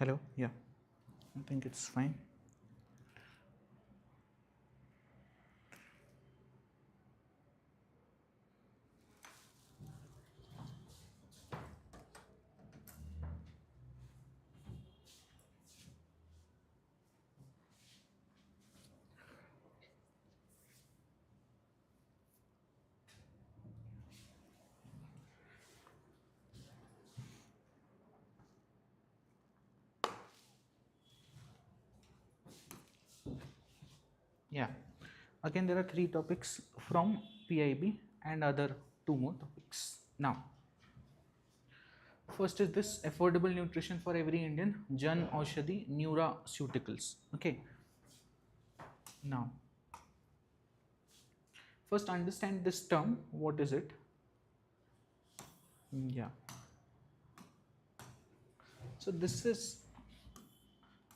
Hello, yeah, I think it's fine. Yeah, again, there are three topics from PIB and other two more topics. Now, first is this affordable nutrition for every Indian, Jan Aushadhi Nutraceuticals. Okay, now, first understand this term. What is it? Yeah, so this is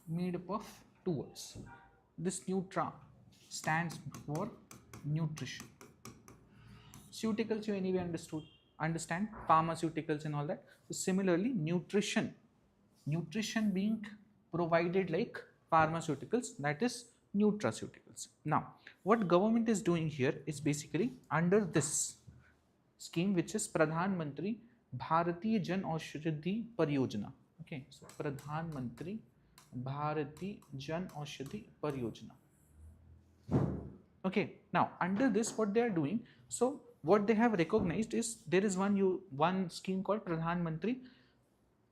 made up of two words. This Nutra stands for nutrition. Ceuticals you anyway understand pharmaceuticals and all that. So similarly, nutrition being provided like pharmaceuticals, that is nutraceuticals. Now what government is doing here is basically under this scheme, which is Pradhan Mantri Bharatiya Jan Aushadhi Pariyojana. Okay, so Pradhan Mantri Bharatiya Jan Aushadhi Pariyojana. Okay, now under this what they are doing, so what they have recognized is there is one scheme called Pradhan Mantri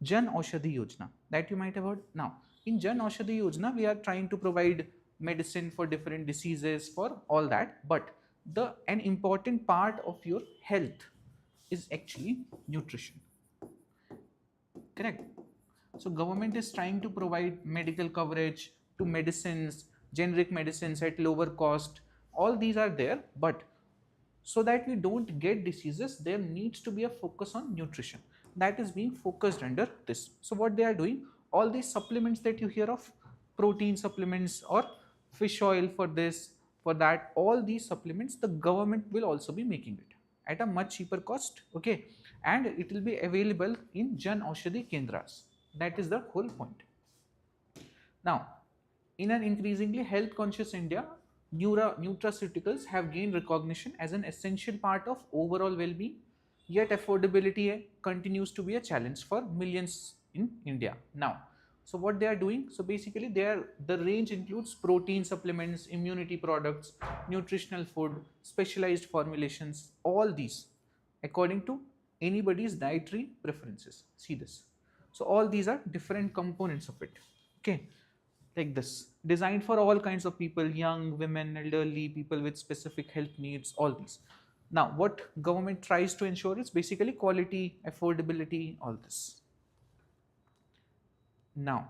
Jan Aushadhi Yojana that you might have heard. Now in Jan Aushadhi Yojana we are trying to provide medicine for different diseases for all that, but an important part of your health is actually nutrition. Correct. So government is trying to provide medical coverage to medicines, generic medicines at lower cost. All these are there, but so that we don't get diseases, there needs to be a focus on nutrition. That is being focused under this. So what they are doing, all these supplements that you hear of, protein supplements or fish oil for this, for that, all these supplements, the government will also be making it at a much cheaper cost. Okay, and it will be available in Jan Aushadhi Kendras. That is the whole point. Now, in an increasingly health conscious India, nutraceuticals have gained recognition as an essential part of overall well being, yet, affordability continues to be a challenge for millions in India. Now, so what they are doing? So basically, the range includes protein supplements, immunity products, nutritional food, specialized formulations, all these according to anybody's dietary preferences. See this. So all these are different components of it. Okay, like this, designed for all kinds of people, young, women, elderly, people with specific health needs, all these. Now what government tries to ensure is basically quality, affordability, all this. Now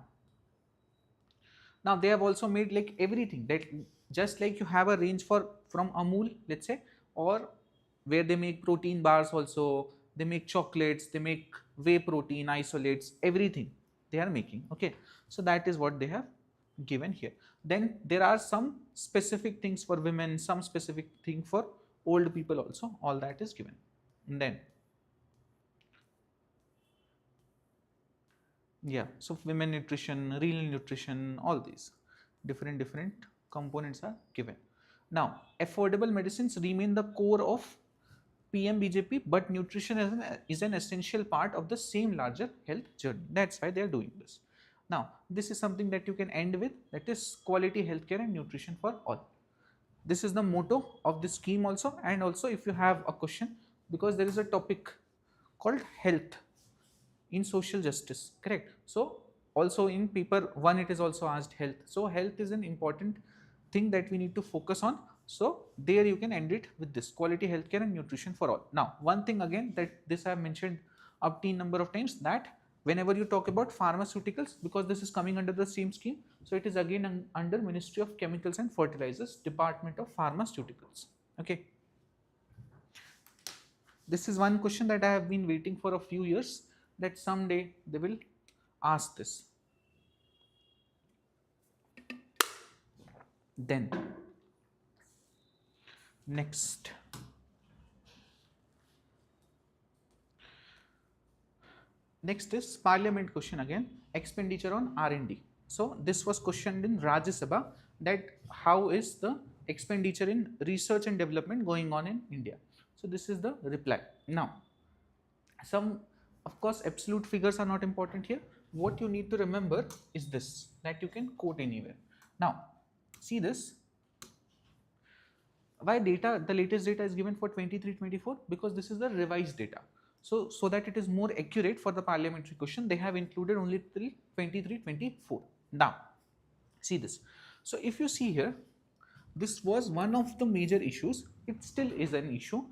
they have also made like everything that, just like you have a range for from Amul, let's say, or where they make protein bars also, they make chocolates, they make whey protein isolates, everything they are making. Okay, so that is what they have given here. Then there are some specific things for women, some specific thing for old people also, all that is given. And then yeah, so women nutrition, renal nutrition, all these different components are given. Now affordable medicines remain the core of PMBJP, but nutrition is an essential part of the same larger health journey. That's why they are doing this. Now this is something that you can end with, that is quality healthcare and nutrition for all. This is the motto of this scheme also. And also if you have a question, because there is a topic called health in social justice, correct? So also in paper 1 it is also asked health. So health is an important thing that we need to focus on. So there you can end it with this quality healthcare and nutrition for all. Now one thing again, that this I have mentioned up to number of times, that whenever you talk about pharmaceuticals, because this is coming under the same scheme, so it is again under Ministry of Chemicals and Fertilizers, Department of Pharmaceuticals. Okay, this is one question that I have been waiting for a few years, that someday they will ask this. Then next, Next is parliament question again, expenditure on R&D. So this was questioned in Rajya Sabha, that how is the expenditure in research and development going on in India. So this is the reply. Now, some, of course, absolute figures are not important here. What you need to remember is this, that you can quote anywhere. Now, see this. Why data, the latest data is given for 23-24? Because this is the revised data. So that it is more accurate for the parliamentary question, they have included only till 23-24. Now, see this. So if you see here, this was one of the major issues. It still is an issue.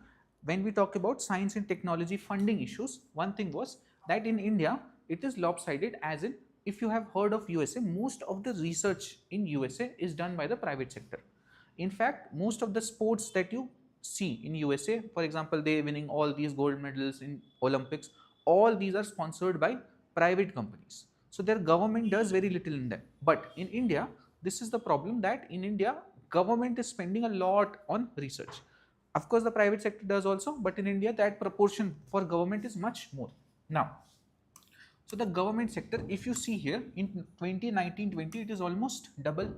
When we talk about science and technology funding issues, one thing was that in India, it is lopsided, as in, if you have heard of USA, most of the research in USA is done by the private sector. In fact, most of the sports that you see in USA, for example, they winning all these gold medals in Olympics, all these are sponsored by private companies. So their government does very little in them. But in India, this is the problem, that in India, government is spending a lot on research. Of course, the private sector does also, but in India, that proportion for government is much more. Now, so the government sector, if you see here, in 2019-20, it is almost double,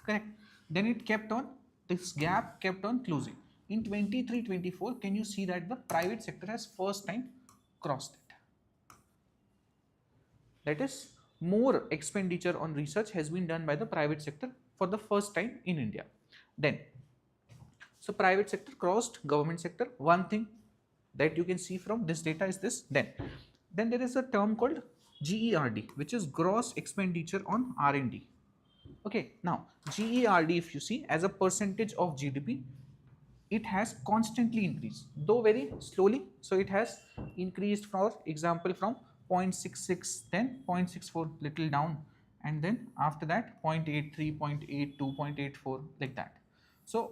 correct? Then it kept on, this gap kept on closing. In 23-24, can you see that the private sector has first time crossed it? That is, more expenditure on research has been done by the private sector for the first time in India. Then, so private sector crossed government sector. One thing that you can see from this data is this. Then there is a term called GERD, which is gross expenditure on R&D. Okay, now GERD, if you see, as a percentage of GDP, it has constantly increased, though very slowly. So it has increased, for example, from 0.66, then 0.64, little down, and then after that 0.83, 0.82, 0.84, like that. So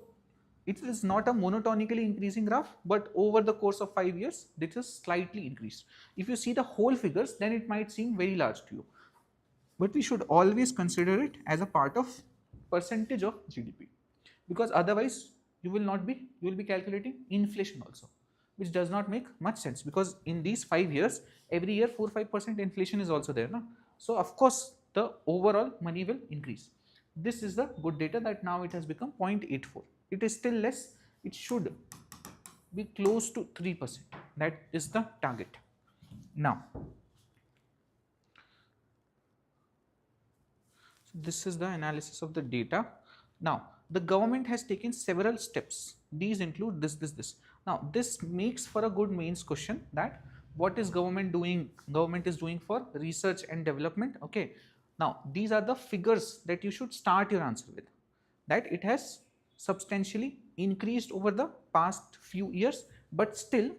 it is not a monotonically increasing graph, but over the course of 5 years, it is slightly increased. If you see the whole figures, then it might seem very large to you. But we should always consider it as a part of percentage of GDP, because otherwise you will be calculating inflation also, which does not make much sense, because in these 5 years, every year 4-5% inflation is also there, no? So of course the overall money will increase. This is the good data, that now it has become 0.84. It is still less. It should be close to 3%. That is the target. Now, this is the analysis of the data. Now, the government has taken several steps. These include this. Now, this makes for a good mains question, that what is government doing? Government is doing for research and development. Okay. Now, these are the figures that you should start your answer with. That it has substantially increased over the past few years, but still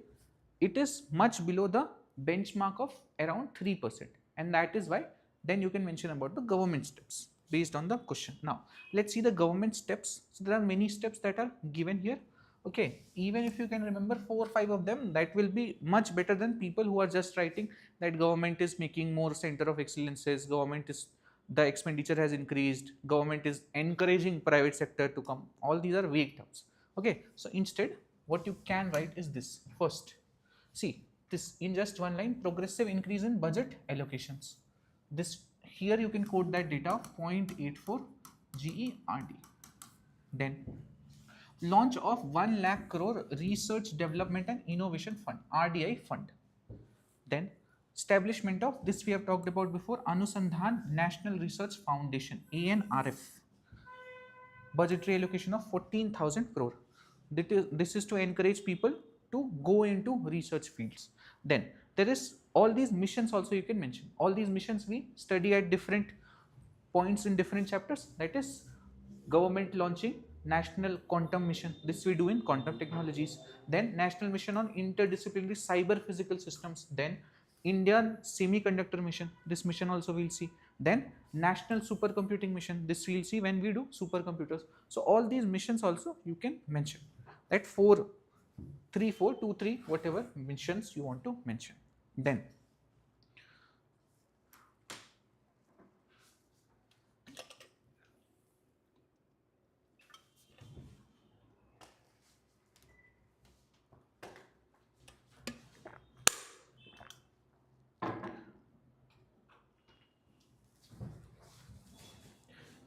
it is much below the benchmark of around 3%. And that is why then you can mention about the government steps based on the question. Now, let's see the government steps. So there are many steps that are given here. Okay, even if you can remember 4 or 5 of them, that will be much better than people who are just writing that government is making more center of excellences, government is, the expenditure has increased, government is encouraging private sector to come. All these are vague terms. Okay, so instead what you can write is this. First, see this in just one line, progressive increase in budget allocations. This here you can quote that data, 0.84 GERD. Then launch of 1 lakh crore research development and innovation fund, RDI fund. Then establishment of this, we have talked about before, Anusandhan National Research Foundation, ANRF. Budgetary allocation of 14,000 crore. This is to encourage people to go into research fields. Then there is all these missions also you can mention. All these missions we study at different points in different chapters. That is government launching National Quantum Mission. This we do in quantum technologies. Then National Mission on Interdisciplinary Cyber Physical Systems. Then Indian Semiconductor Mission. This mission also we'll see. Then National Supercomputing Mission. This we'll see when we do supercomputers. So all these missions also you can mention. That 4, 3, 4, 2, 3, whatever missions you want to mention. Then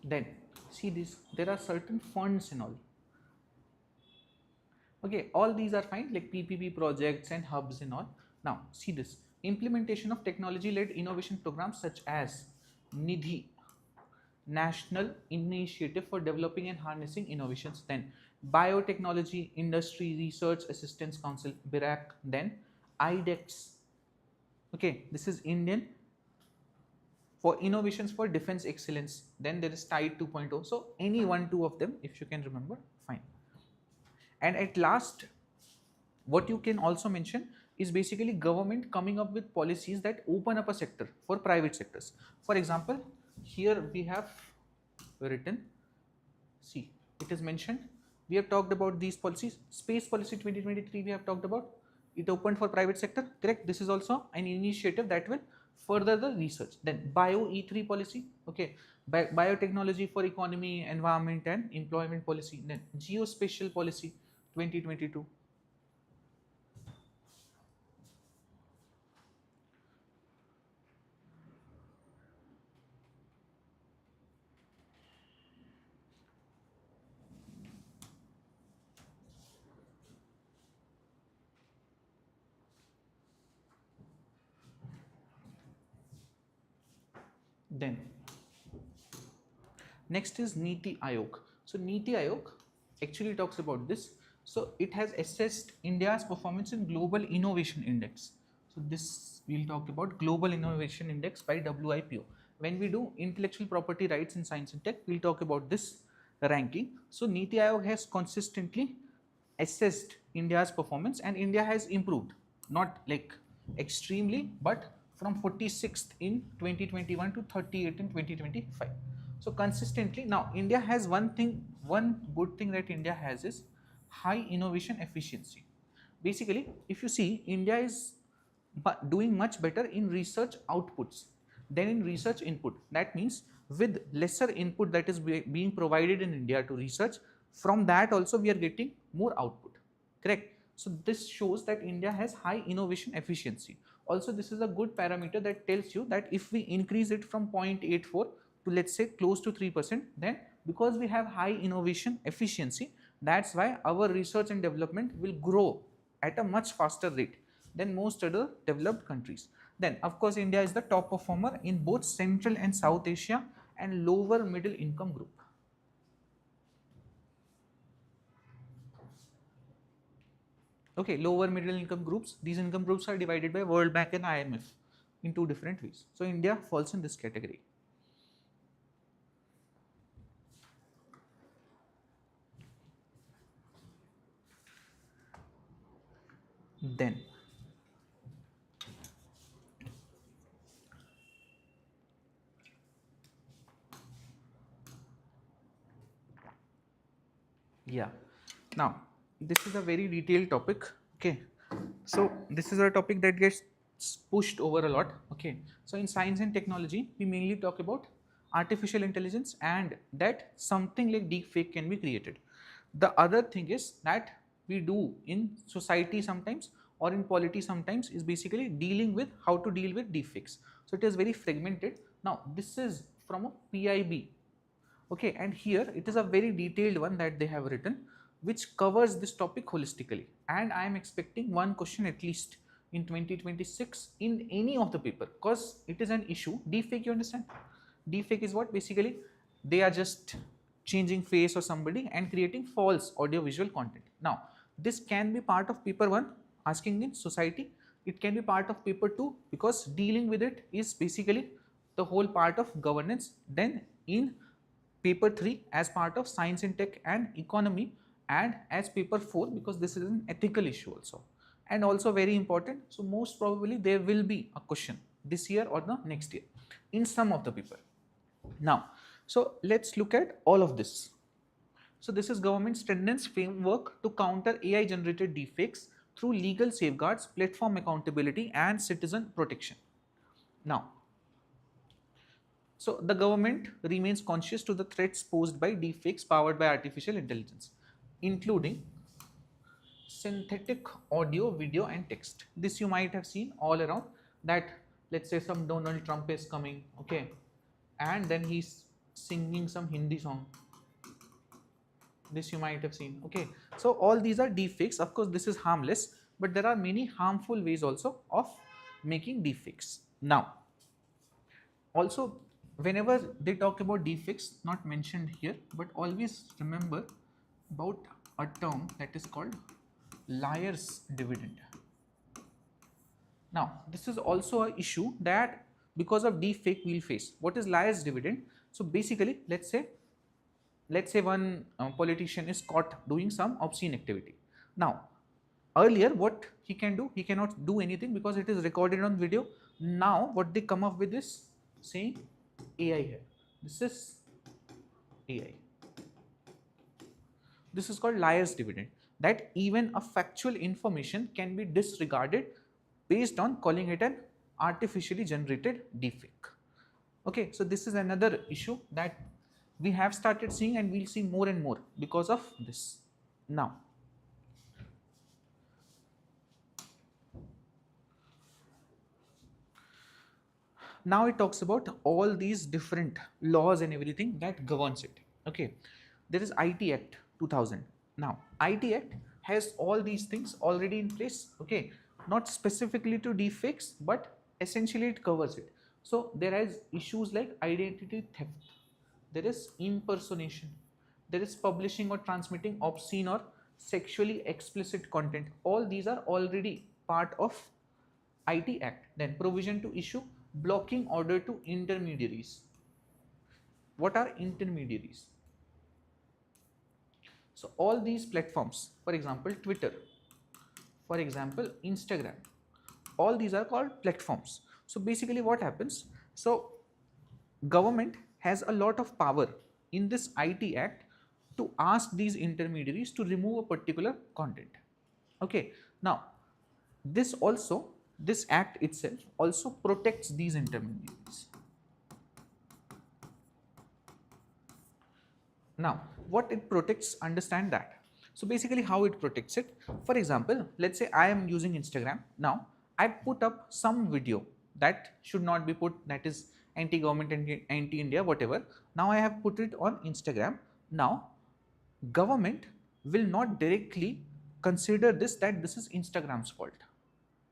Then see this, there are certain funds and all. Okay, all these are fine, like PPP projects and hubs and all. Now see this, implementation of technology led innovation programs such as Nidhi, National Initiative for Developing and Harnessing Innovations, then Biotechnology Industry Research Assistance Council, BIRAC, then IDEX. Okay, this is Indian for Innovations for Defense Excellence. Then there is TIDE 2.0. So any one, two of them, if you can remember, fine. And at last, what you can also mention is basically government coming up with policies that open up a sector for private sectors. For example, here we have written, see, it is mentioned, we have talked about these policies. Space policy 2023 we have talked about, it opened for private sector, correct? This is also an initiative that will further the research. Then bio E3 policy, okay, biotechnology for economy, environment and employment policy. Then geospatial policy 2022. Then next is Niti Aayog. So Niti Aayog actually talks about this. So it has assessed India's performance in Global Innovation Index. So this we'll talk about Global Innovation Index by WIPO. When we do intellectual property rights in science and tech, we'll talk about this ranking. So Niti Aayog has consistently assessed India's performance and India has improved, not like extremely, but from 46th in 2021 to 38 in 2025. So consistently, now India has one good thing that India has is high innovation efficiency. Basically, if you see, India is doing much better in research outputs than in research input. That means with lesser input that is being provided in India to research, from that also we are getting more output, correct? So this shows that India has high innovation efficiency. Also, this is a good parameter that tells you that if we increase it from 0.84 to let's say close to 3%, then because we have high innovation efficiency, that's why our research and development will grow at a much faster rate than most other developed countries. Then of course India is the top performer in both Central and South Asia and lower middle income group. Okay, lower middle income groups, these income groups are divided by World Bank and IMF in two different ways. So India falls in this category. Then yeah, now this is a very detailed topic. Okay, so this is a topic that gets pushed over a lot. Okay, so in science and technology we mainly talk about artificial intelligence and that something like deepfake can be created. The other thing is that we do in society sometimes or in polity sometimes is basically dealing with how to deal with deepfakes. So it is very fragmented. Now this is from a PIB. Okay, and here it is a very detailed one that they have written which covers this topic holistically, and I am expecting one question at least in 2026 in any of the paper because it is an issue. Deepfake, you understand? Deepfake is what? Basically they are just changing face or somebody and creating false audio visual content. Now this can be part of paper 1 asking in society, it can be part of paper 2 because dealing with it is basically the whole part of governance, then in paper 3 as part of science and tech and economy, and as paper 4 because this is an ethical issue also, and also very important. So most probably there will be a question this year or the next year in some of the paper. Now so let's look at all of this. So this is government strengthens framework to counter AI generated deepfakes through legal safeguards, platform accountability and citizen protection. Now so the government remains conscious to the threats posed by deepfakes powered by artificial intelligence, including synthetic audio, video and text. This you might have seen all around, that let's say some Donald Trump is coming, okay, and then he's singing some Hindi song. This you might have seen. Okay, so all these are deepfakes. Of course, this is harmless, but there are many harmful ways also of making deepfakes. Now, also, whenever they talk about deepfakes, not mentioned here, but always remember about a term that is called liar's dividend. Now, this is also an issue that because of deepfake we'll face. What is liar's dividend? So basically, let's say one politician is caught doing some obscene activity. Now, earlier what he can do, he cannot do anything because it is recorded on video. Now, what they come up with is saying AI here. This is AI. This is called liar's dividend. That even a factual information can be disregarded based on calling it an artificially generated deepfake. Okay, so this is another issue that we have started seeing and we'll see more and more because of this. Now it talks about all these different laws and everything that governs it. Okay, there is IT Act 2000. Now IT Act has all these things already in place. Okay, not specifically to deepfakes, but essentially it covers it. So there is issues like identity theft, there is impersonation, there is publishing or transmitting obscene or sexually explicit content. All these are already part of IT Act. Then provision to issue blocking order to intermediaries. What are intermediaries? So all these platforms, for example Twitter, for example Instagram, all these are called platforms. So basically what happens, so government has a lot of power in this IT Act to ask these intermediaries to remove a particular content. Okay, now this act itself also protects these intermediaries. Now what it protects, understand that. So basically how it protects it, for example let's say I am using Instagram. Now I put up some video that should not be put, that is anti-government and anti-India, whatever. Now I have put it on Instagram. Now government will not directly consider this, that this is Instagram's fault.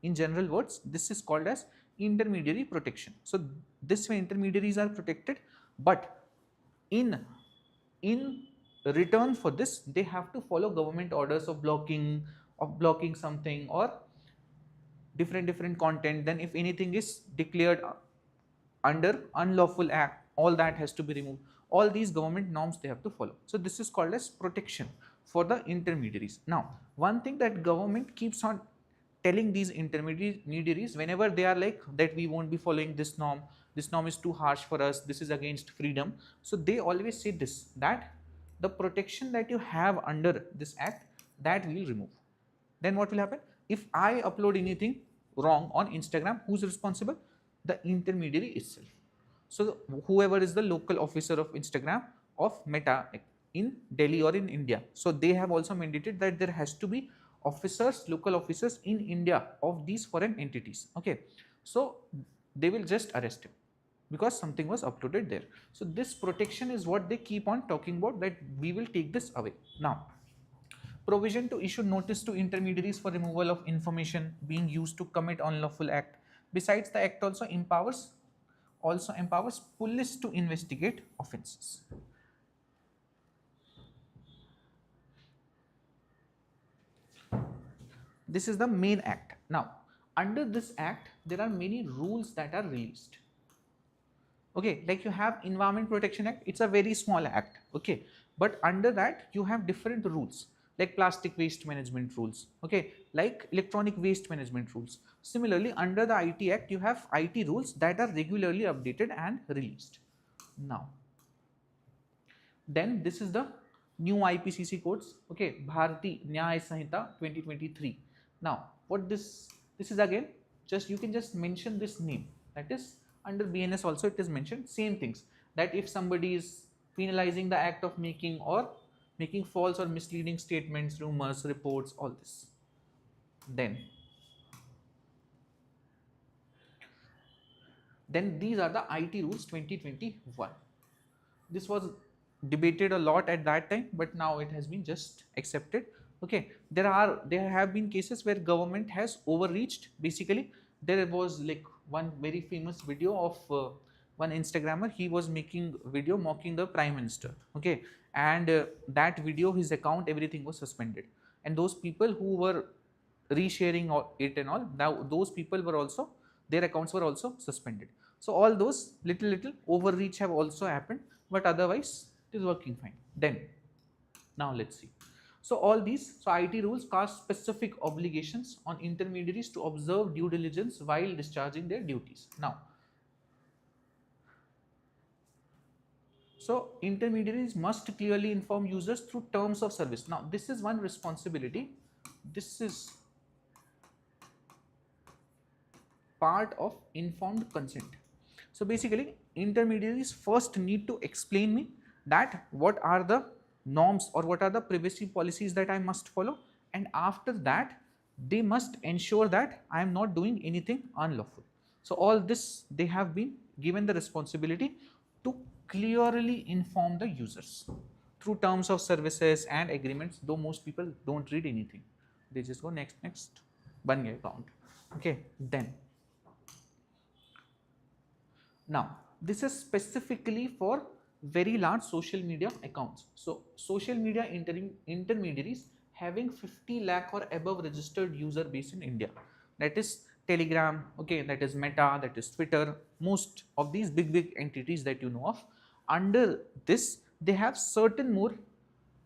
In general words, this is called as intermediary protection. So this way intermediaries are protected, but in return for this they have to follow government orders of blocking something or different content. Then if anything is declared under unlawful act, all that has to be removed. All these government norms they have to follow. So this is called as protection for the intermediaries. Now one thing that government keeps on telling these intermediaries whenever they are like that, we won't be following this norm is too harsh for us, this is against freedom. So they always say this, that the protection that you have under this act, that we will remove. Then what will happen, if I upload anything wrong on Instagram, who's responsible? The intermediary itself. So whoever is the local officer of Instagram of Meta in Delhi or in India, so they have also mandated that there has to be officers, local officers in India of these foreign entities. Okay, so they will just arrest him because something was uploaded there. So this protection is what they keep on talking about, that we will take this away. Now provision to issue notice to intermediaries for removal of information being used to commit unlawful act. Besides, the act also empowers police to investigate offences. This is the main act. Now under this act there are many rules that are released. Okay, like you have Environment Protection Act, it's a very small act. Okay, but under that you have different rules like plastic waste management rules, okay, like electronic waste management rules. Similarly under the IT Act you have IT rules that are regularly updated and released. Now then this is the new IPCC codes, okay, Bharati Nyaya Sanhita 2023. Now what this is, again just you can just mention this name, that is under BNS also it is mentioned, same things, that if somebody is penalizing the act of making false or misleading statements, rumors, reports, all this. Then these are the IT rules 2021. This was debated a lot at that time, but now it has been just accepted. Okay, there have been cases where government has overreached. Basically, there was like one very famous video of one Instagrammer. He was making video mocking the prime minister. Okay, and that video, his account, everything was suspended, and those people who were resharing it and all, now those people were also, their accounts were also suspended. So all those little overreach have also happened, but otherwise it is working fine. Then now let's see. So all these, so IT rules cast specific obligations on intermediaries to observe due diligence while discharging their duties. Now, so intermediaries must clearly inform users through terms of service. Now this is one responsibility. This is part of informed consent. So basically, intermediaries first need to explain me that what are the norms or what are the privacy policies that I must follow, and after that they must ensure that I am not doing anything unlawful. So all this, they have been given the responsibility to clearly inform the users through terms of services and agreements, though most people don't read anything. They just go next, ban gaya account. Okay, then now, this is specifically for very large social media accounts. So, social media intermediaries having 50 lakh or above registered user base in India. That is Telegram, okay, that is Meta, that is Twitter, most of these big entities that you know of. Under this, they have certain more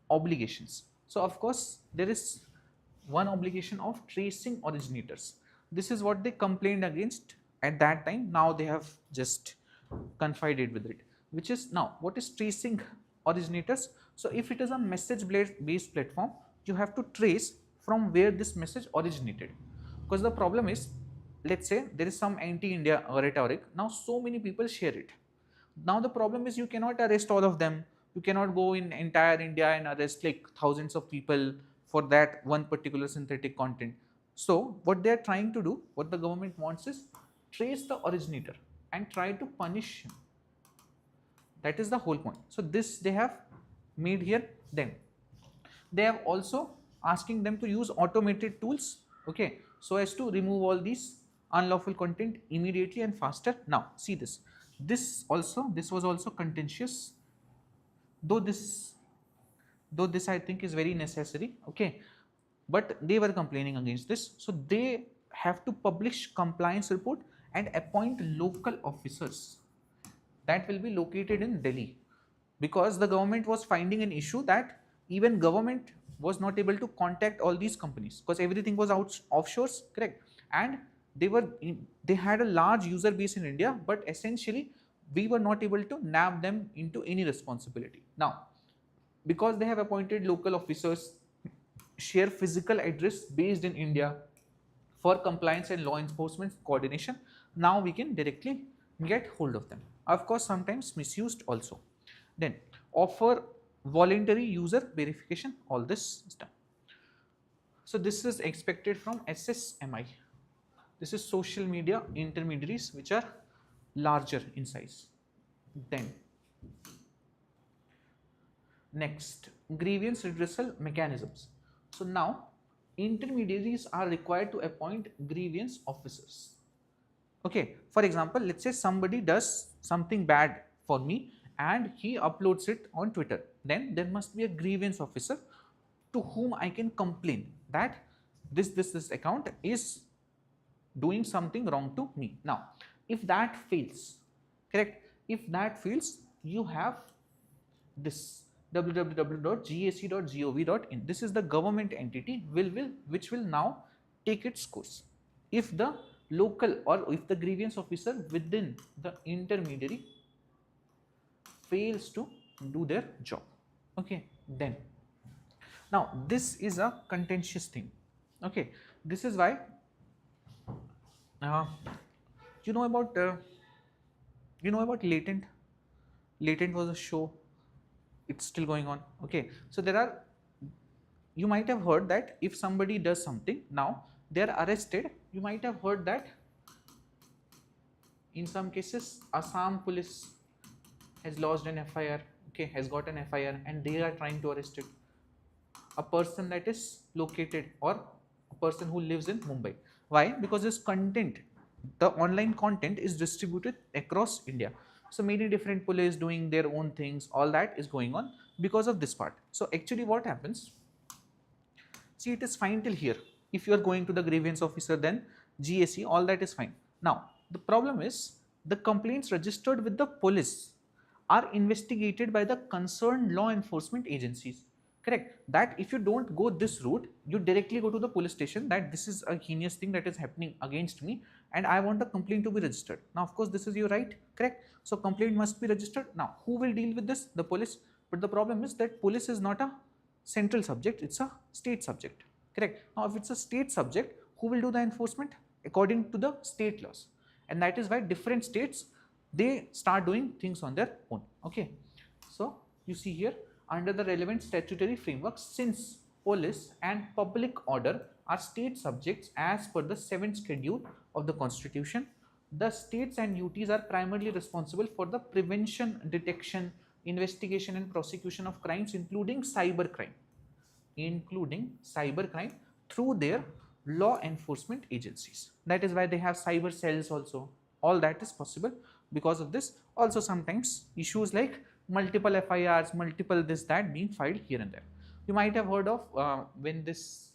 obligations. So, of course, there is one obligation of tracing originators. This is what they complained against at that time. Now they have just confided with it, which is, now what is tracing originators? So if it is a message based platform, you have to trace from where this message originated, because the problem is, let's say there is some anti-India rhetoric. Now so many people share it. Now the problem is, you cannot arrest all of them. You cannot go in entire India and arrest like thousands of people for that one particular synthetic content. So what they are trying to do, what the government wants is trace the originator and try to punish him. That is the whole point. So this they have made here. Then they have also asking them to use automated tools, okay, so as to remove all these unlawful content immediately and faster. Now see this. This was also contentious, though this I think is very necessary, okay, but they were complaining against this. So they have to publish compliance report and appoint local officers that will be located in Delhi, because the government was finding an issue that even government was not able to contact all these companies because everything was offshores, correct, and they had a large user base in India, but essentially we were not able to nab them into any responsibility. Now because they have appointed local officers, share physical address based in India for compliance and law enforcement coordination, now we can directly get hold of them. Of course, sometimes misused also. Then offer voluntary user verification, all this is done. So this is expected from SSMI. This is social media intermediaries which are larger in size. Then next, grievance redressal mechanisms. So now intermediaries are required to appoint grievance officers. Okay, for example, let's say somebody does something bad for me and he uploads it on Twitter. Then there must be a grievance officer to whom I can complain that this account is doing something wrong to me. Now, if that fails, correct? If that fails, you have this www.gac.gov.in. This is the government entity which will now take its course. If the local or if the grievance officer within the intermediary fails to do their job, okay, then now this is a contentious thing. Okay, this is why you know about Latent. Latent was a show. It's still going on. Okay, so you might have heard that if somebody does something, now they are arrested. You might have heard that in some cases Assam police has lodged an FIR, okay, has got an FIR, and they are trying to arrest it. A person that is located, or a person who lives in Mumbai. Why? Because this content, the online content is distributed across India. So many different police doing their own things, all that is going on because of this part. So actually what happens, see, it is fine till here. If you are going to the grievance officer, then GSE, all that is fine. Now, the problem is the complaints registered with the police are investigated by the concerned law enforcement agencies. Correct? That if you don't go this route, you directly go to the police station that this is a heinous thing that is happening against me and I want a complaint to be registered. Now, of course, this is your right. Correct? So, complaint must be registered. Now, who will deal with this? The police. But the problem is that police is not a central subject, it's a state subject. Correct? Now, if it's a state subject, who will do the enforcement? According to the state laws. And that is why different states, they start doing things on their own. Okay. So, you see here, under the relevant statutory framework, since police and public order are state subjects as per the 7th schedule of the Constitution, the states and UTs are primarily responsible for the prevention, detection, investigation and prosecution of crimes including cybercrime through their law enforcement agencies. That is why they have cyber cells also. All that is possible because of this. Also sometimes issues like multiple FIRs, multiple this that being filed here and there. You might have heard of when this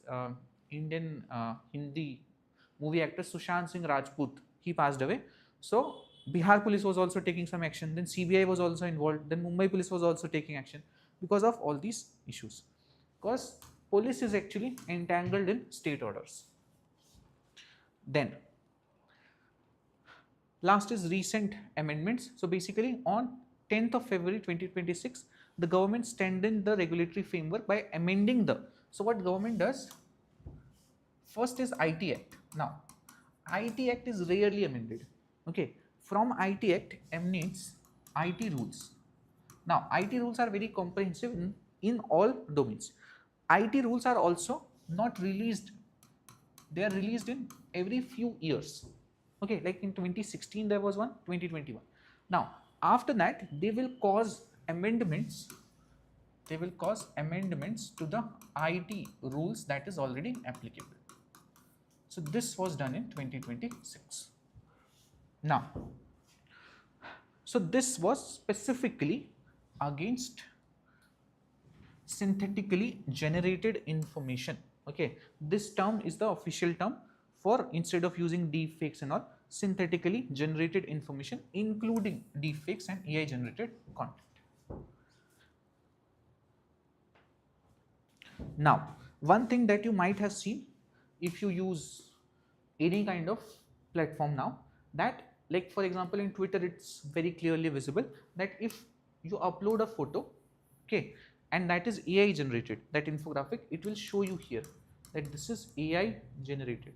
Indian Hindi movie actor Sushant Singh Rajput, he passed away. So Bihar police was also taking some action, then CBI was also involved, then Mumbai police was also taking action because of all these issues. Because police is actually entangled in state orders. Then last is recent amendments. So basically on 10th of February 2026, the government strengthened the regulatory framework by amending the, so what government does, first is IT Act. Now IT Act is rarely amended. Okay, from IT Act emanates IT rules. Now IT rules are very comprehensive in all domains. IT rules are also not released, they are released in every few years. Okay, like in 2016 there was one, 2021. Now after that they will cause amendments, to the IT rules that is already applicable. So this was done in 2026. Now, so this was specifically against synthetically generated information. Okay, this term is the official term for, instead of using deepfakes and all, synthetically generated information including deepfakes and AI generated content. Now, one thing that you might have seen if you use any kind of platform now, that like for example in Twitter it's very clearly visible that if you upload a photo, okay, and that is AI generated, that infographic, it will show you here that this is AI generated.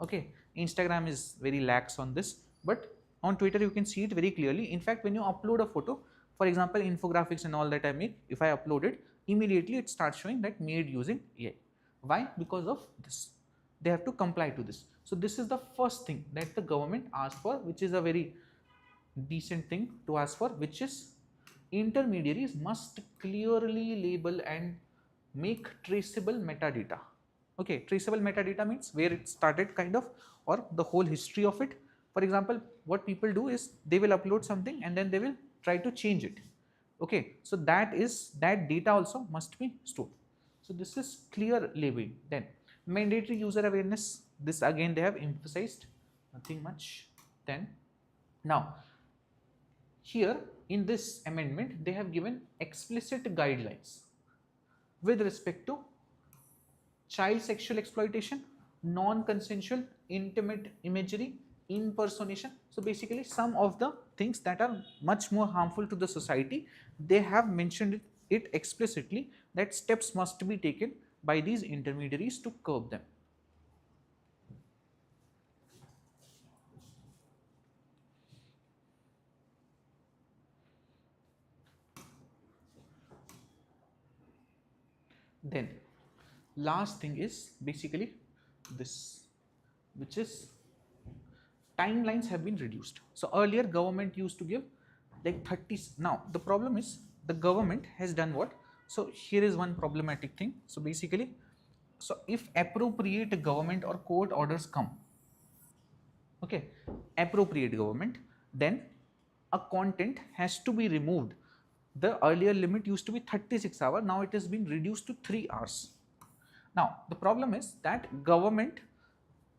Okay, Instagram is very lax on this, but on Twitter you can see it very clearly. In fact, when you upload a photo, for example infographics and all that I make, if I upload it, immediately it starts showing that made using AI. Why? Because of this. They have to comply to this. So this is the first thing that the government asked for, which is a very decent thing to ask for, which is intermediaries must clearly label and make traceable metadata. Okay, traceable metadata means where it started kind of, or the whole history of it. For example, what people do is they will upload something and then they will try to change it. Okay, so that data also must be stored. So this is clear labeling. Then mandatory user awareness, this again they have emphasized, nothing much. Then now here in this amendment they have given explicit guidelines with respect to child sexual exploitation, non-consensual intimate imagery, impersonation. So basically some of the things that are much more harmful to the society, they have mentioned it explicitly that steps must be taken by these intermediaries to curb them. Then last thing is basically this, which is timelines have been reduced. So earlier government used to give like 30. Now the problem is the government has done what? So here is one problematic thing. So basically, so if appropriate government or court orders come, okay, appropriate government, then a content has to be removed. The earlier limit used to be 36 hours, now it has been reduced to 3 hours. Now the problem is that government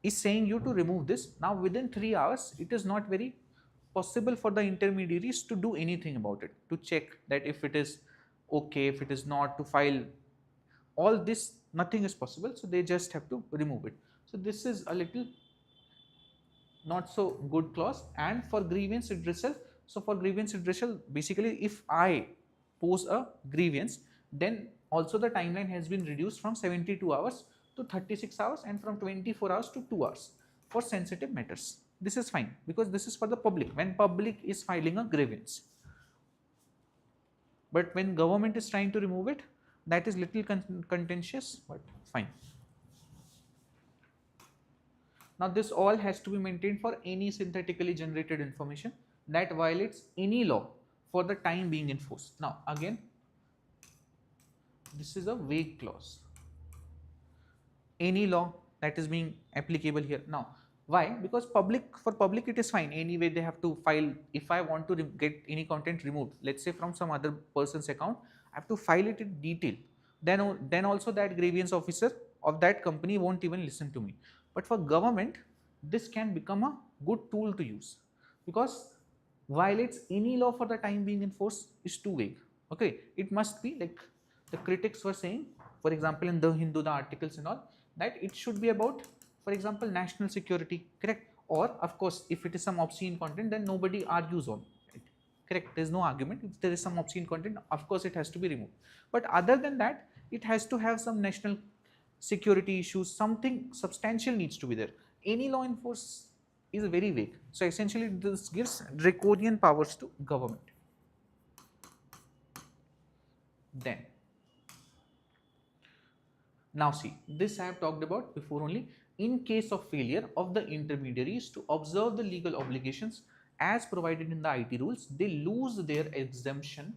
is saying you to remove this. Now within 3 hours it is not very possible for the intermediaries to do anything about it, to check that if it is okay, if it is not, to file all this, nothing is possible, so they just have to remove it. So this is a little not so good clause. And for grievance redressal, so for grievance redressal, basically if I pose a grievance, then also the timeline has been reduced from 72 hours to 36 hours and from 24 hours to 2 hours for sensitive matters. This is fine because this is for the public, when public is filing a grievance. But when government is trying to remove it, that is little contentious, but fine. Now this all has to be maintained for any synthetically generated information that violates any law for the time being enforced. Now again, this is a vague clause. Any law that is being applicable here. Now why? Because for public it is fine. Anyway they have to file. If I want to get any content removed, let's say from some other person's account, I have to file it in detail. Then also that grievance officer of that company won't even listen to me. But for government, this can become a good tool to use, because violates any law for the time being enforced is too vague. Okay, it must be like the critics were saying, for example in the Hindu, the articles and all, that it should be about, for example, national security, correct? Or of course, if it is some obscene content, then nobody argues on it, correct? There is no argument. If there is some obscene content, of course it has to be removed. But other than that, it has to have some national security issues, something substantial needs to be there. Any law enforced is very vague. So essentially this gives draconian powers to government. Then, now see, this I have talked about before only. In case of failure of the intermediaries to observe the legal obligations as provided in the IT rules, they lose their exemption.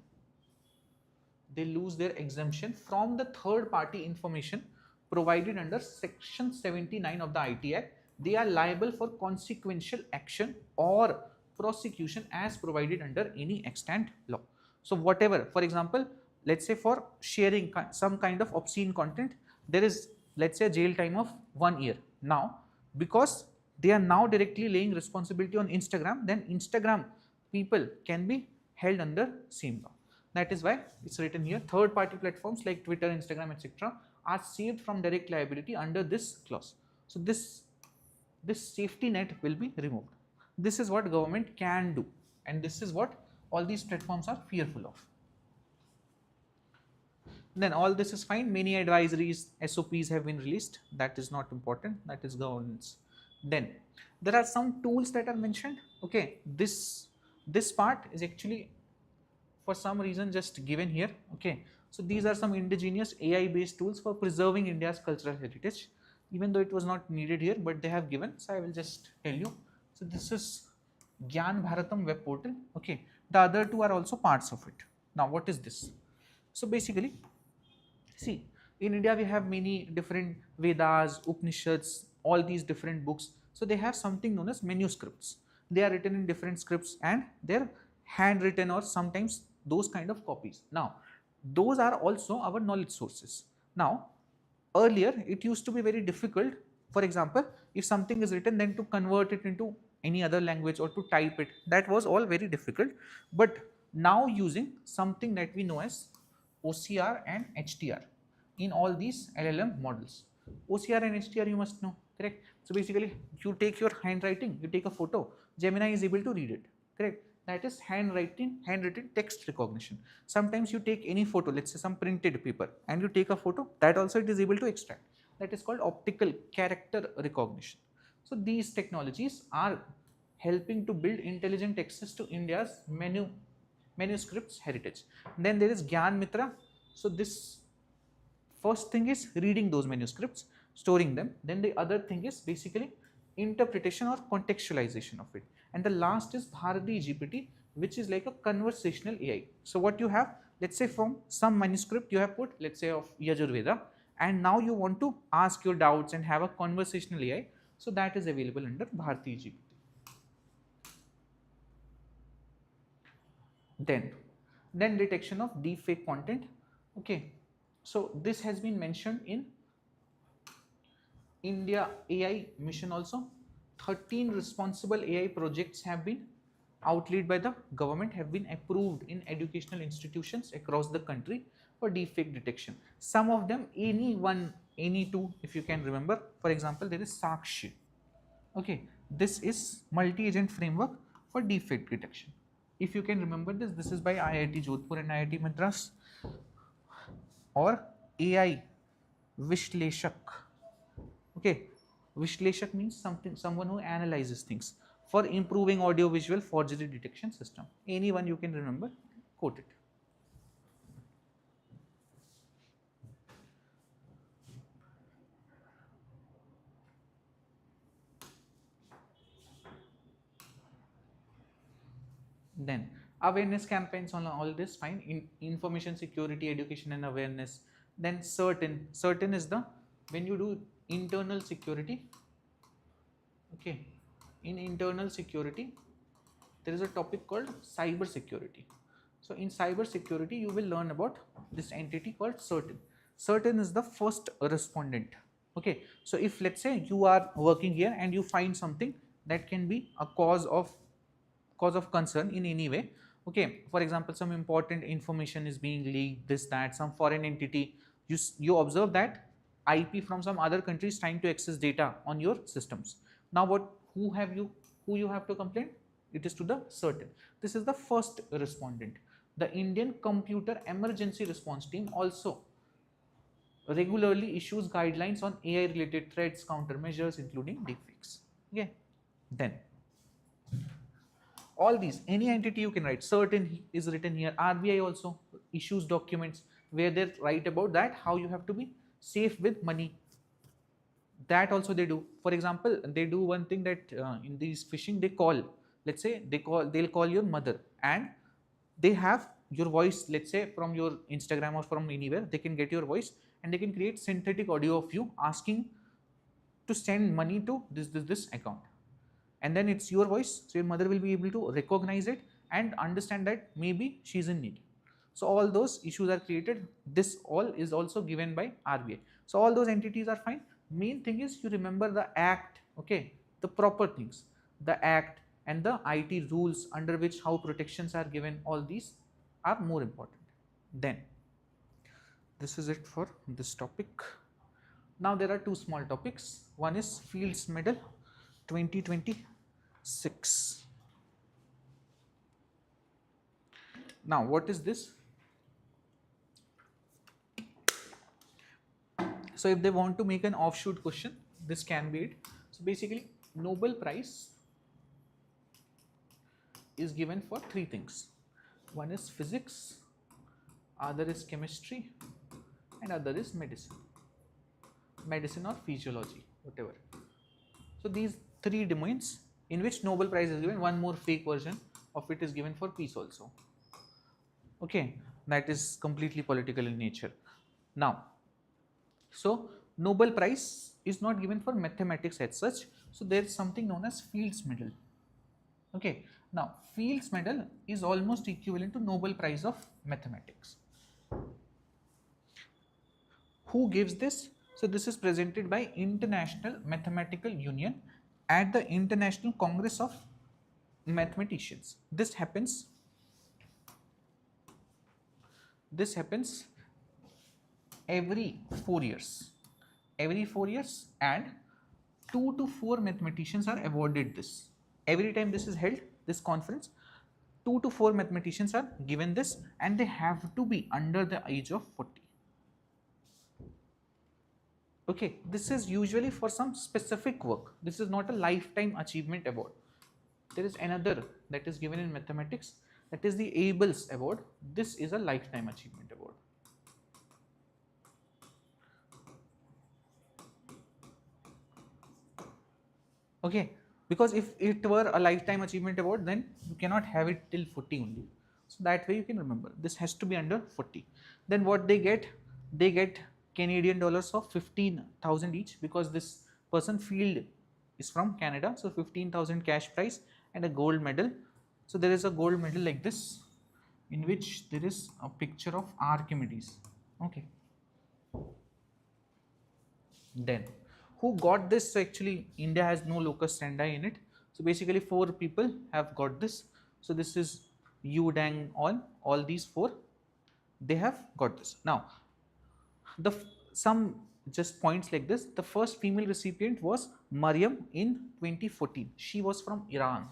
They lose their exemption from the third party information provided under section 79 of the IT Act. They are liable for consequential action or prosecution as provided under any extant law. So whatever, for example, let's say for sharing some kind of obscene content, there is, let's say, a jail time of 1 year. Now because they are now directly laying responsibility on Instagram, then Instagram people can be held under same law. That is why it's written here, third party platforms like Twitter, Instagram, etc. are saved from direct liability under this clause. So this safety net will be removed. This is what government can do, and this is what all these platforms are fearful of. Then all this is fine. Many advisories, SOPs have been released. That is not important. That is governance. Then there are some tools that are mentioned. Okay, this part is actually for some reason just given here. Okay, so these are some indigenous AI based tools for preserving India's cultural heritage, even though it was not needed here, but they have given, so I will just tell you. So this is Gyan Bharatam web portal. Okay, the other two are also parts of it. Now what is this? So basically, see, in India we have many different Vedas, Upanishads, all these different books. So they have something known as manuscripts. They are written in different scripts and they're handwritten or sometimes those kind of copies. Now those are also our knowledge sources. Now earlier it used to be very difficult. For example, if something is written, then to convert it into any other language or to type it, that was all very difficult. But now using something that we know as OCR and HTR in all these LLM models. OCR and HTR you must know, correct? So basically you take your handwriting, you take a photo, Gemini is able to read it, correct? That is handwritten text recognition. Sometimes you take any photo, let's say some printed paper, and you take a photo, that also it is able to extract. That is called optical character recognition. So these technologies are helping to build intelligent access to India's manuscripts heritage. Then there is Gyan Mitra. So this first thing is reading those manuscripts, storing them. Then the other thing is basically interpretation or contextualization of it. And the last is Bharati GPT, which is like a conversational AI. So what you have, let's say from some manuscript you have put, let's say of Yajurveda, and now you want to ask your doubts and have a conversational AI. So that is available under Bharti GPT. Then detection of deepfake content. Okay, so this has been mentioned in India AI mission also. 13 responsible AI projects have been outlaid by the government, have been approved in educational institutions across the country for deepfake detection. Some of them, any two, if you can remember. For example, there is Sakshi. Okay, this is multi-agent framework for deepfake detection. If you can remember this, this is by IIT Jodhpur and IIT Madras. Or AI Vishleshak. Okay, Vishleshak means someone who analyzes things for improving audio-visual forgery detection system. Anyone you can remember, quote it. Then awareness campaigns on all this, fine. Information security, education and awareness. Then certain is the, when you do internal security. Okay, in internal security there is a topic called cyber security. So in cyber security you will learn about this entity called certain is the first respondent. Okay, so if let's say you are working here and you find something that can be a cause of concern in any way. Okay, for example, some important information is being leaked, this that some foreign entity, you observe that IP from some other country is trying to access data on your systems. Now who you have to complain? It is to the certain. This is the first respondent. The Indian Computer Emergency Response Team also regularly issues guidelines on AI related threats, countermeasures, including deepfakes. Okay, then all these, any entity you can write, certain is written here. RBI also issues documents where they write about that how you have to be safe with money. That also they do. For example, they do one thing that in these phishing they call, let's say they'll call your mother and they have your voice, let's say from your Instagram or from anywhere they can get your voice and they can create synthetic audio of you asking to send money to this account, and then it's your voice, so your mother will be able to recognize it and understand that maybe she's in need. So all those issues are created. This all is also given by RBI. So all those entities are fine. Main thing is you remember the act, okay, the proper things, the act and the IT rules under which how protections are given, all these are more important. Then this is it for this topic. Now there are two small topics. One is Fields Medal 2026. Now what is this? So if they want to make an offshoot question, this can be it. So basically Nobel Prize is given for three things. One is physics, other is chemistry, and other is medicine or physiology, whatever. So these three domains in which Nobel Prize is given. One more fake version of it is given for peace also. Okay, that is completely political in nature. Now, so Nobel Prize is not given for mathematics as such. So there is something known as Fields Medal. Okay, now Fields Medal is almost equivalent to Nobel Prize of Mathematics. Who gives this? So this is presented by International Mathematical Union at the International Congress of Mathematicians. This happens every 4 years. Every 4 years, and 2 to 4 mathematicians are awarded this. Every time this is held, this conference, 2 to 4 mathematicians are given this, and they have to be under the age of 40. Okay, this is usually for some specific work. This is not a lifetime achievement award. There is another that is given in mathematics, that is the Abels award. This is a lifetime achievement award. Okay, because if it were a lifetime achievement award, then you cannot have it till 40 only. So that way you can remember this has to be under 40. Then what they get Canadian dollars of 15,000 each, because this person field is from Canada. So 15,000 cash prize and a gold medal. So there is a gold medal like this, in which there is a picture of Archimedes. Okay. Then who got this? So actually India has no locus standi in it. So basically 4 people have got this. So this is Yu Dang on all these 4, they have got this. Now the some just points like this. The first female recipient was Mariam in 2014. She was from Iran.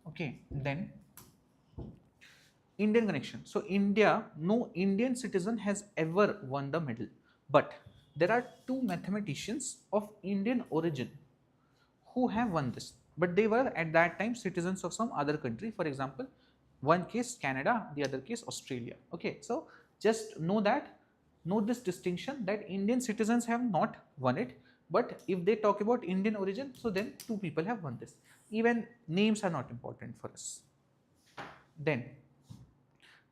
Okay. Then Indian connection. So India, no Indian citizen has ever won the medal, but there are 2 mathematicians of Indian origin who have won this, but they were at that time citizens of some other country. For example, one case Canada, the other case Australia. Okay, so just know this distinction, that Indian citizens have not won it, but if they talk about Indian origin, so then 2 people have won this. Even names are not important for us. Then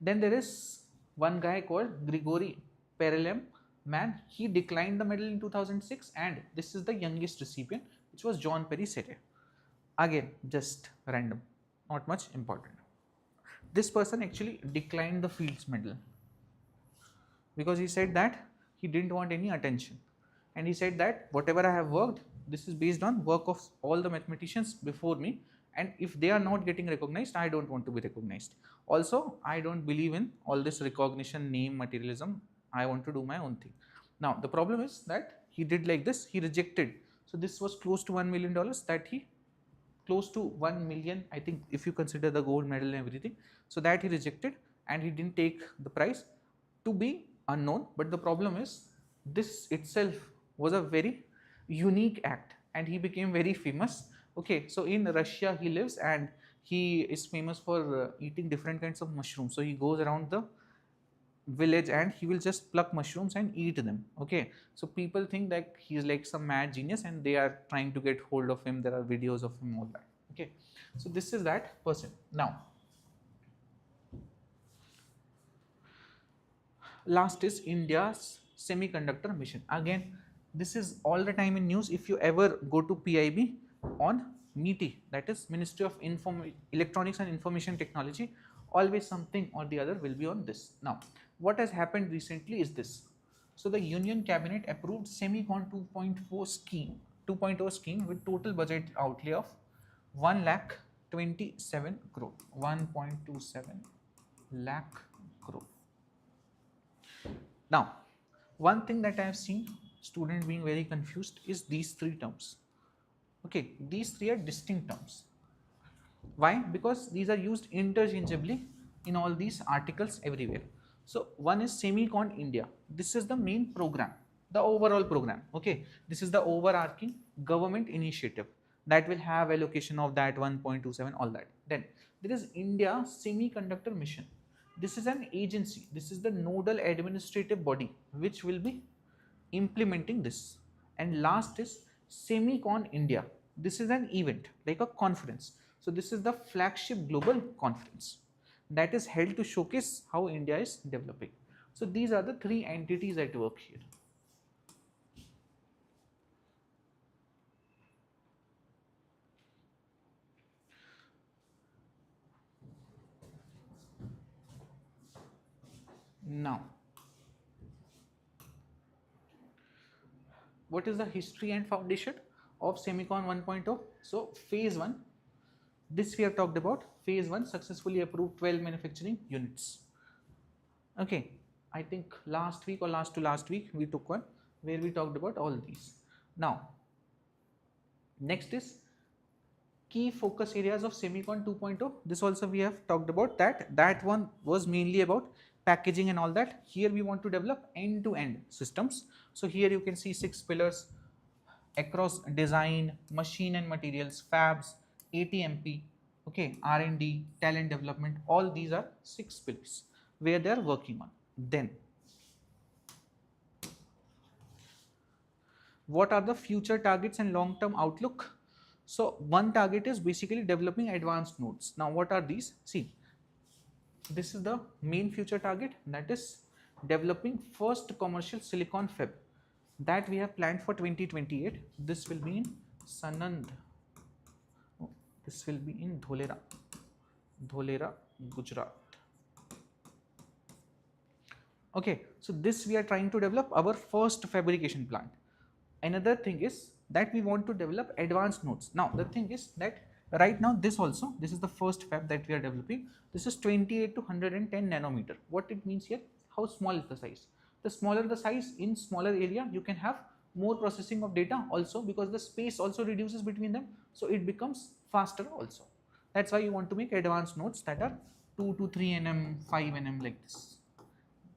there is one guy called Grigory Perelem. Man, he declined the medal in 2006, and this is the youngest recipient, which was John Perry Sete. Again, just random, not much important. This person actually declined the Fields Medal because he said that he didn't want any attention, and he said that whatever I have worked, this is based on work of all the mathematicians before me, and if they are not getting recognized, I don't want to be recognized. Also, I don't believe in all this recognition, name, materialism. I want to do my own thing. Now the problem is that he did like this, he rejected. So this was close to $1 million that he, close to 1 million, I think, if you consider the gold medal and everything. So that he rejected, and he didn't take the prize, to be unknown. But the problem is, this itself was a very unique act, and he became very famous. Okay, so in Russia he lives, and he is famous for eating different kinds of mushrooms. So he goes around the village and he will just pluck mushrooms and eat them. Okay, so people think that he is like some mad genius, and they are trying to get hold of him. There are videos of him, all that. Okay, so this is that person. Now last is India's semiconductor mission. Again, this is all the time in news. If you ever go to PIB on MITI, that is Ministry of Electronics and Information Technology, always something or the other will be on this. Now what has happened recently is this. So the Union Cabinet approved Semicon 2.0 scheme with total budget outlay of 1,27 crore, 1.27 lakh crore. Now one thing that I have seen student being very confused is these 3 terms. Okay, these 3 are distinct terms. Why? Because these are used interchangeably in all these articles everywhere. So one is Semicon India. This is the main program, the overall program. Okay, this is the overarching government initiative that will have allocation of that 1.27, all that. Then there is India Semiconductor Mission. This is an agency. This is the nodal administrative body which will be implementing this. And last is Semicon India. This is an event, like a conference. So this is the flagship global conference that is held to showcase how India is developing. So these are the 3 entities at work here. Now, what is the history and foundation of Semicon 1.0? So phase 1, this we have talked about. Phase 1 successfully approved 12 manufacturing units. Okay, I think last week or last to last week we took one where we talked about all these. Now next is key focus areas of Semicon 2.0. This also we have talked about that. That one was mainly about packaging and all that. Here we want to develop end-to-end systems. So here you can see 6 pillars across design, machine and materials, fabs, ATMP, okay, R&D, talent development. All these are 6 pillars where they are working on. Then what are the future targets and long-term outlook? So one target is basically developing advanced nodes. Now what are these? See, this is the main future target, that is developing first commercial silicon fab that we have planned for 2028. This will be in Sanand. Oh, this will be in Dholera, Gujarat. Okay, so this we are trying to develop our first fabrication plant. Another thing is that we want to develop advanced nodes. Now the thing is that right now this is the first fab that we are developing. This is 28 to 110 nanometer. What it means here, how small is the size? The smaller the size, in smaller area you can have more processing of data also, because the space also reduces between them, so it becomes faster also. That's why you want to make advanced nodes that are 2 to 3 nm, 5 nm like this.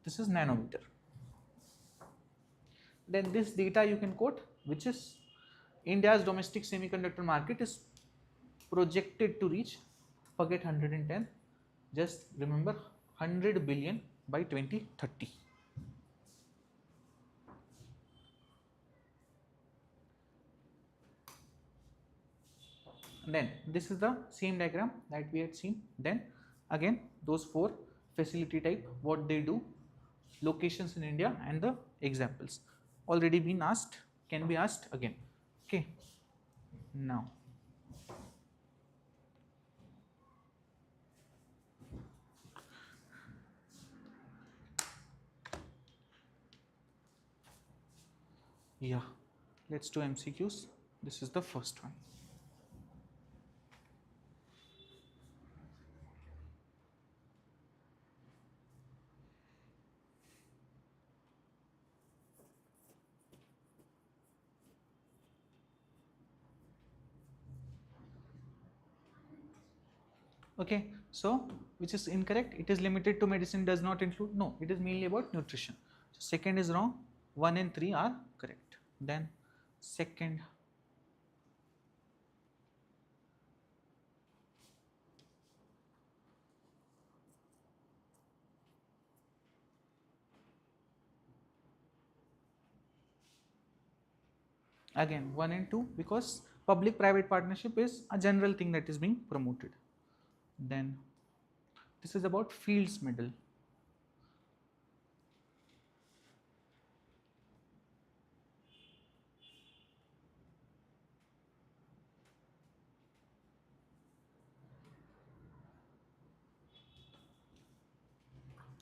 This is nanometer. Then this data you can quote, which is India's domestic semiconductor market is projected to reach, forget 110, just remember 100 billion by 2030. Then this is the same diagram that we had seen. Then again those 4 facility type, what they do, locations in India, and the examples already been asked, can be asked again. Okay, now yeah, let's do MCQs. This is the first one. Okay, so which is incorrect? It is limited to medicine, does not include. No, it is mainly about nutrition. So second is wrong. 1 and 3 are correct. Then second, again 1 and 2, because public private partnership is a general thing that is being promoted. Then this is about Fields Medal.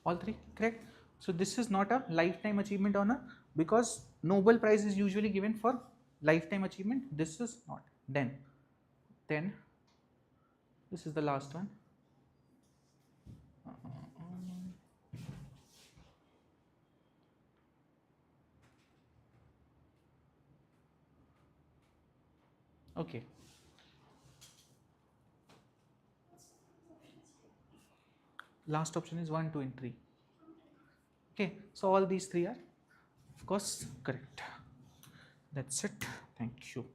All 3 correct. So this is not a lifetime achievement honor, because Nobel Prize is usually given for lifetime achievement. This is not. Then this is the last one. Okay. Last option is 1, 2 and 3. Okay, so all these 3 are of course correct. That's it. Thank you.